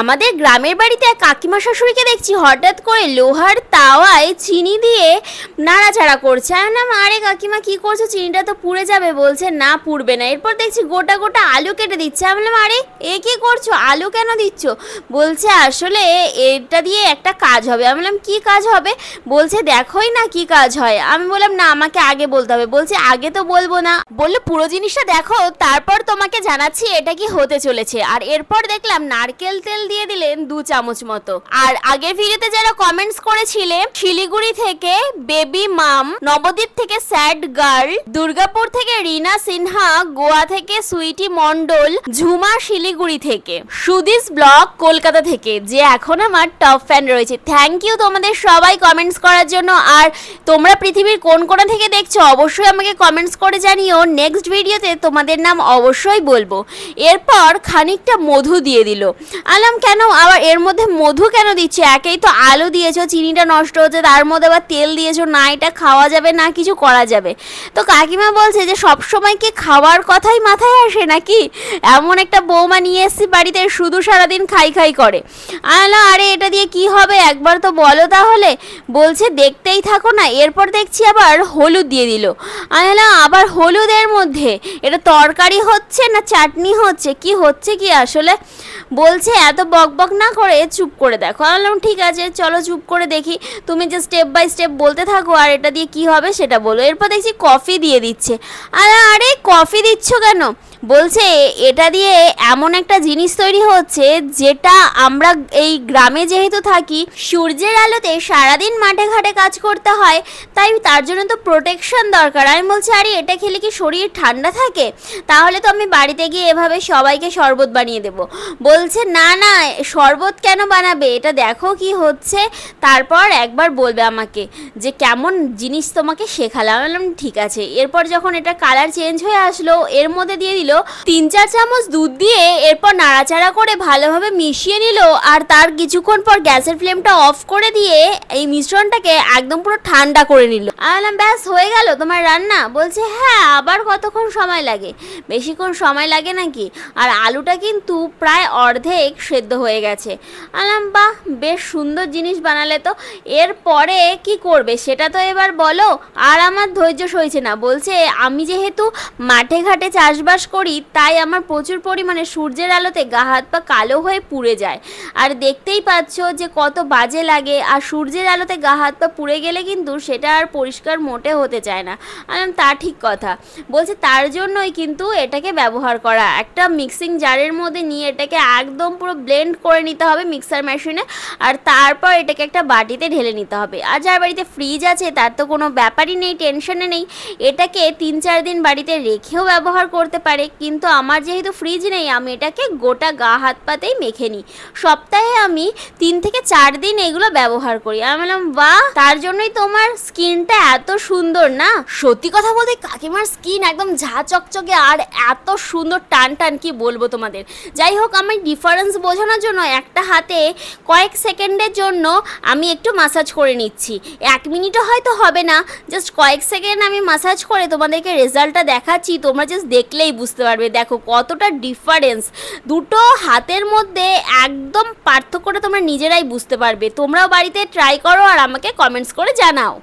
আমাদের গ্রামের বাড়িতে এক কাকিমা শাশুড়িকে দেখছি হঠাৎ করে লোহার তাওয়ায় চিনি দিয়ে নাড়াচাড়া করছে। আমি বললাম, আরে কাকিমা কি করছো, চিনিটা তো পুড়ে যাবে। বলছে না পুড়বে না। এরপর দেখছি গোটা গোটা আলু কেটে দিচ্ছে। আমি বললাম, আরে এ কি করছো, আলু কেন দিচ্ছ? বলছে আসলে এটা দিয়ে একটা কাজ হবে। আমি বললাম কি কাজ হবে? বলছে দেখোই না কি কাজ হয়। আমি বললাম না, আমাকে আগে বলতে হবে। বলছে আগে তো বলবো না, বললো পুরো জিনিসটা দেখো তারপর তোমাকে জানাচ্ছি এটা কি হতে চলেছে। আর এরপর দেখলাম নারকেল তেল দিয়ে দিলেন 2 চামচ মতো। আর আগের ভিডিওতে যারা কমেন্টস করেছিলে শিলিগুড়ি থেকে বেবি মাম, নবদ্বীপ থেকে স্যাড গার্ল, দুর্গাপুর থেকে রিনা সিনহা, গোয়া থেকে সুইটি মন্ডল, ঝুমা শিলিগুড়ি থেকে, সুদিস ব্লগ কলকাতা থেকে, যে এখন আমার টপ ফ্যান রয়েছে। থ্যাংক ইউ তোমাদের সবাই কমেন্টস করার জন্য। আর তোমরা পৃথিবীর কোন কোণা থেকে দেখছো অবশ্যই আমাকে কমেন্টস করে জানিও। নেক্সট ভিডিওতে তোমাদের নাম অবশ্যই বলবো। এরপর খানিকটা মধু দিয়ে দিল। আলাম কেন আবার এর মধ্যে মধু কেন দিচ্ছে? একেই তো আলু দিয়েছো, চিনিটা নষ্ট হচ্ছে, তার মধ্যে আবার তেল দিয়েছো, না এটা খাওয়া যাবে না কিছু করা যাবে। তো কাকিমা বলছে যে সবসময় কি খাওয়ার কথাই মাথায় আসে নাকি? এমন একটা বৌমা নিয়ে এসছি বাড়িতে, শুধু সারাদিন খাই খাই করে। আলা আরে এটা দিয়ে কি হবে একবার তো বলো তাহলে। বলছে দেখতেই থাকো না। এরপর দেখছি আবার হলুদ দিয়ে দিল। আলা আবার হলুদের মধ্যে এটা তরকারি হচ্ছে না চাটনি হচ্ছে, কি হচ্ছে কি আসলে? বলছে এত বকবক না করে চুপ করে দেখো। আমি বললাম ঠিক আছে চলো চুপ করে দেখি, তুমি যে স্টেপ বাই স্টেপ বলতে থাকো আর এটা দিয়ে কি হবে সেটা বলো। এরপর দেখছি কফি দিয়ে দিচ্ছে। আরে কফি দিচ্ছ কেন? বলছে এটা দিয়ে এমন একটা জিনিস তৈরি হচ্ছে যেটা আমরা এই গ্রামে যেহেতু থাকি, সূর্যের আলোতে সারাদিন মাঠে ঘাটে কাজ করতে হয়, তাই তার জন্য তো প্রোটেকশন দরকার। আমি বলছি আরে এটা খেলে কি শরীর ঠান্ডা থাকে? তাহলে তো আমি বাড়িতে গিয়ে এভাবে সবাইকে শরবত বানিয়ে দেব। বলছে না না শরবত কেন বানাবে, এটা দেখো কি হচ্ছে, তারপর একবার বলবে আমাকে যে কেমন জিনিস তোমাকে শেখালাম। আমি বললাম ঠিক আছে। এরপর যখন এটা কালার চেঞ্জ হয়ে আসলো, এর মধ্যে দিয়ে দিল 3-4 চামচ দুধ দিয়ে, এরপর নাড়াচাড়া করে ভালোভাবে মিশিয়ে নিল। আর তার কিছুক্ষণ পর গ্যাসের ফ্লেমটা অফ করে দিয়ে এই মিশ্রণটাকে একদম পুরো ঠান্ডা করে নিল। আমি বললাম ব্যাস হয়ে গেল তোমার রান্না? বলছে হ্যাঁ, আবার কতক্ষণ সময় লাগে? বেশিক্ষণ সময় লাগে নাকি? আর আলুটা কিন্তু প্রায় অর্ধেক সেদ্ধ হয়ে গেছে। বললাম বাহ বেশ সুন্দর জিনিস বানালে তো। এরপরে কি করবে সেটা তো এবার বলো। আর আমার ধৈর্য সইছে না। বলছে আমি যেহেতু মাঠে ঘাটে চাষবাস করি, তাই আমার প্রচুর পরিমাণে সূর্যের আলোতে গা হাত পা কালো হয়ে পুড়ে যায়। আর দেখতেই পাচ্ছ যে কত বাজে লাগে। আর সূর্যের আলোতে গা হাত পা পুড়ে গেলে কিন্তু সেটা আর পরিষ্কার মোটে হতে চায় না। আমি তা ঠিক কথা। বলছে তার জন্যই কিন্তু এটাকে ব্যবহার করা। একটা মিক্সিং জারের মধ্যে নিয়ে এটাকে একদম পুরো ব্লেন্ড করে নিতে হবে মিক্সার মেশিনে। আর তারপর এটাকে একটা বাটিতে ঢেলে নিতে হবে। আর যার বাড়িতে ফ্রিজ আছে তার তো কোনো ব্যাপারই নেই, টেনশনে নেই। এটাকে 3-4 দিন বাড়িতে রেখেও ব্যবহার করতে পারে। কিন্তু আমার যেহেতু ফ্রিজ নেই, আমি এটাকে গোটা গা হাত পাতেই মেখে নিই। সপ্তাহে আমি 3 থেকে 4 দিন এগুলো ব্যবহার করি। আমি বললাম বাহ, তার জন্যই তোমার স্কিনটা এত সুন্দর না? সত্যি কথা বলতে কাকিমার স্কিন একদম ঝা চকচকে আর এত সুন্দর টান টান, কি বলবো তোমাদের। যাই হোক, আমি ডিফারেন্স বোঝানোর জন্য একটা হাতে কয়েক সেকেন্ডের জন্য আমি একটু মাসাজ করে নিচ্ছি। 1 মিনিটও হয়তো হবে না, জাস্ট কয়েক সেকেন্ড আমি মাসাজ করে তোমাদেরকে রেজাল্টটা দেখাচ্ছি। তোমরা জাস্ট দেখলেই বুঝতে পারবে দেখো কতটা ডিফারেন্স। দুটো হাতের মধ্যে একদম পার্থক্যটা তোমরা নিজেরাই বুঝতে পারবে। তোমরাও বাড়িতে ট্রাই করো আর আমাকে কমেন্টস করে জানাও।